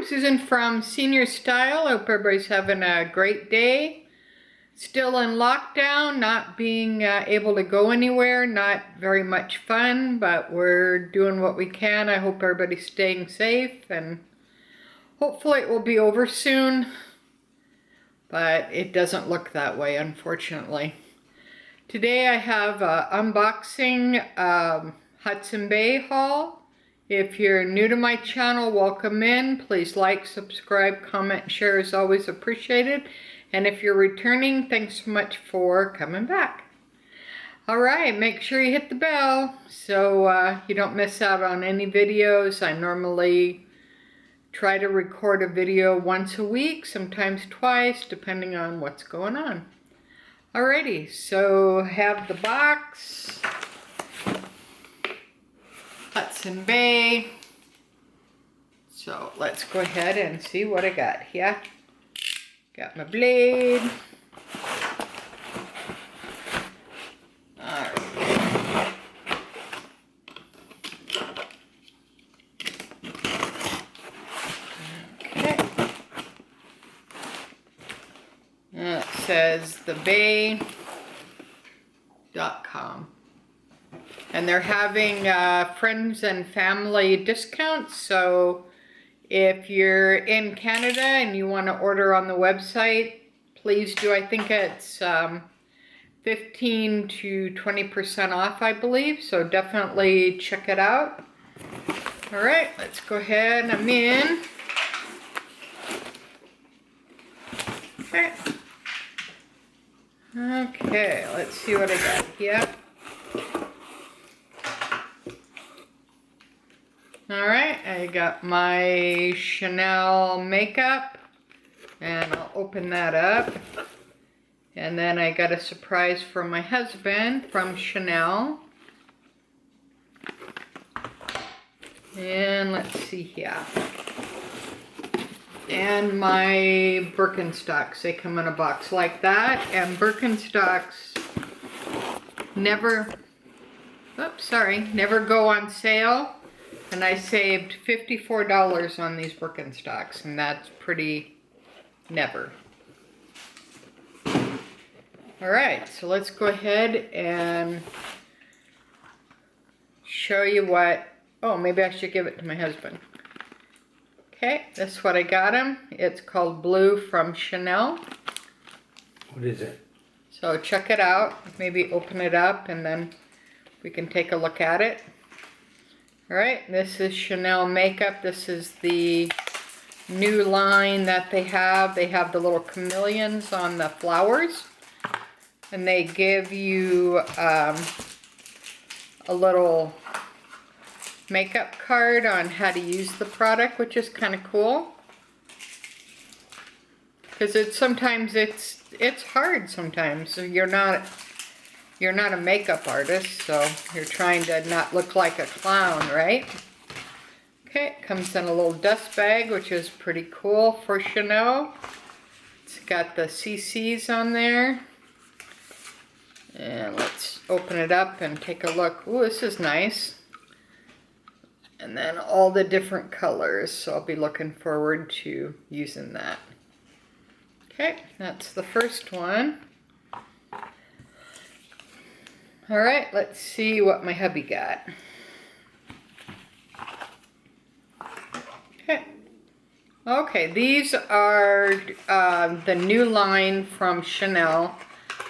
Susan from Srstyle. Hope everybody's having a great day. Still in lockdown, not being able to go anywhere, not very much fun, but we're doing what we can. I hope everybody's staying safe, and hopefully it will be over soon, but it doesn't look that way, unfortunately. Today I have an unboxing Hudson Bay haul. If you're new to my channel, welcome in. Please like, subscribe, comment, and share is always appreciated. And if you're returning, thanks so much for coming back. Alright, make sure you hit the bell so you don't miss out on any videos. I normally try to record a video once a week, sometimes twice, depending on what's going on. Alrighty, so have the box. Hudson Bay. So let's go ahead and see what I got here. Got my blade. Alright. Okay. It says thebay.com. And they're having friends and family discounts, so if you're in Canada and you want to order on the website, please do. I think it's 15 to 20% off, I believe, so definitely check it out. Alright, let's go ahead. I'm in. Okay. Okay, let's see what I got here. Alright, I got my Chanel makeup, and I'll open that up. And then I got a surprise from my husband from Chanel. And let's see here. And my Birkenstocks, they come in a box like that. And Birkenstocks never go on sale. And I saved $54 on these Birkenstocks, and that's pretty never. Alright, so let's go ahead and show you what, oh, maybe I should give it to my husband. Okay, that's what I got him. It's called BLEU from Chanel. What is it? So check it out. Maybe open it up and then we can take a look at it. Alright, this is Chanel makeup. This is the new line that they have. They have the little chameleons on the flowers. And they give you a little makeup card on how to use the product, which is kind of cool. Because it's hard sometimes. So you're not a makeup artist, so you're trying to not look like a clown, right? Okay, it comes in a little dust bag, which is pretty cool for Chanel. It's got the CCs on there. And let's open it up and take a look. Ooh, this is nice. And then all the different colors, so I'll be looking forward to using that. Okay, that's the first one. Alright, let's see what my hubby got. Okay, these are the new line from Chanel.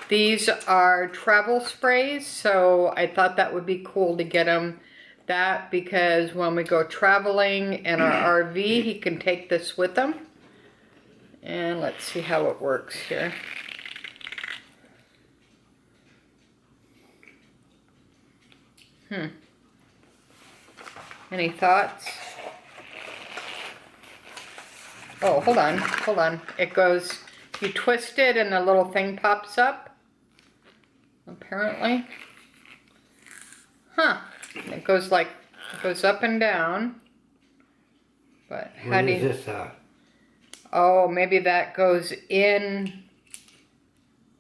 These are travel sprays, so I thought that would be cool to get him that, because when we go traveling in our RV, he can take this with him. And let's see how it works here. Any thoughts? Oh, hold on. It goes, you twist it and the little thing pops up. Apparently. Huh. It goes up and down. But how do you... What is this? Oh, maybe that goes in.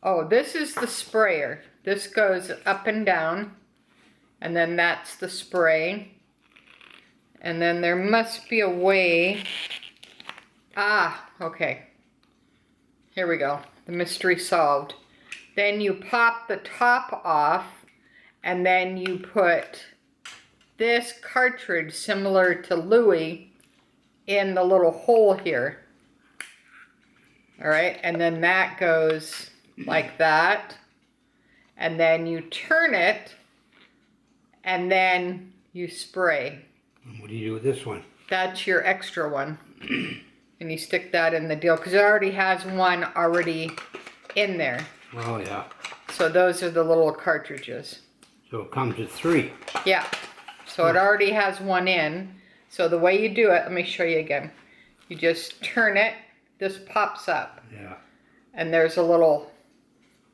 Oh, this is the sprayer. This goes up and down. And then that's the spray. And then there must be a way Ah, okay. Here we go. The mystery solved. Then you pop the top off, and then you put this cartridge, similar to Louis, in the little hole here. All right, and then that goes like that. And then you turn it, and then you spray. What do you do with this one? That's your extra one. And you stick that in the deal, because it already has one already in there. Oh, yeah. So those are the little cartridges. So it comes with 3. Yeah. So it already has one in. So the way you do it, let me show you again. You just turn it, this pops up. Yeah. And there's a little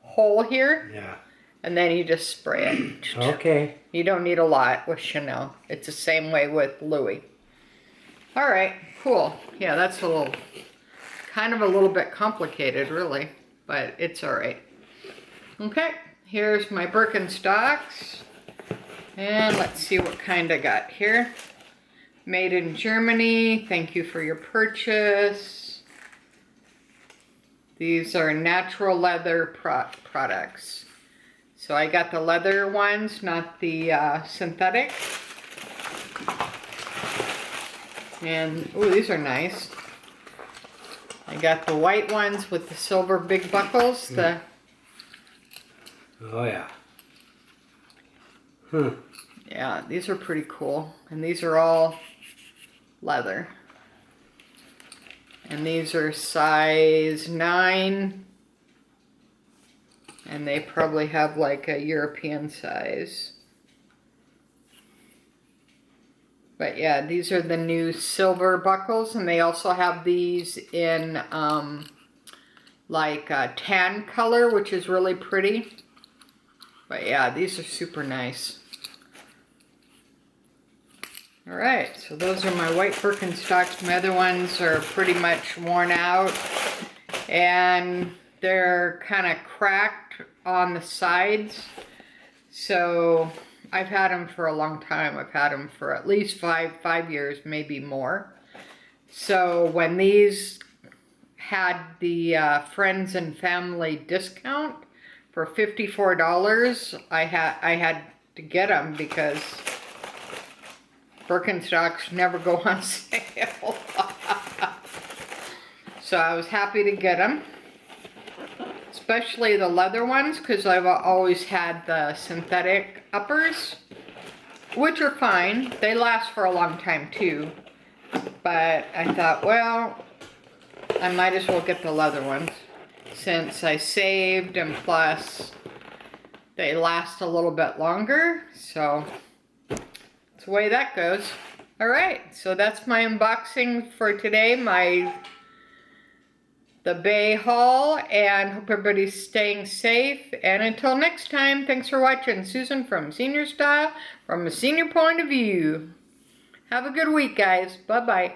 hole here. Yeah. And then you just spray it. Okay. You don't need a lot with Chanel. It's the same way with Louis. All right, cool. Yeah, that's kind of a little bit complicated, really, but it's all right. Okay, here's my Birkenstocks. And let's see what kind I got here. Made in Germany. Thank you for your purchase. These are natural leather products. So I got the leather ones, not the synthetic. And, oh, these are nice. I got the white ones with the silver big buckles. Oh, yeah. Yeah, these are pretty cool. And these are all leather. And these are size 9. And they probably have like a European size. But yeah, these are the new silver buckles, and they also have these in like a tan color, which is really pretty. But yeah, these are super nice. All right, so those are my white Birkenstocks. My other ones are pretty much worn out, and they're kind of cracked on the sides. So I've had them for a long time. I've had them for at least five years, maybe more. So when these had the friends and family discount for $54, I had to get them because Birkenstocks never go on sale. So I was happy to get them. Especially the leather ones, because I've always had the synthetic uppers, which are fine. They last for a long time too. But I thought, well, I might as well get the leather ones since I saved, and plus they last a little bit longer. So that's the way that goes. All right, so that's my unboxing for today. The Bay haul, and hope everybody's staying safe. And until next time, thanks for watching. Susan from Senior Style, from a senior point of view. Have a good week, guys. Bye-bye.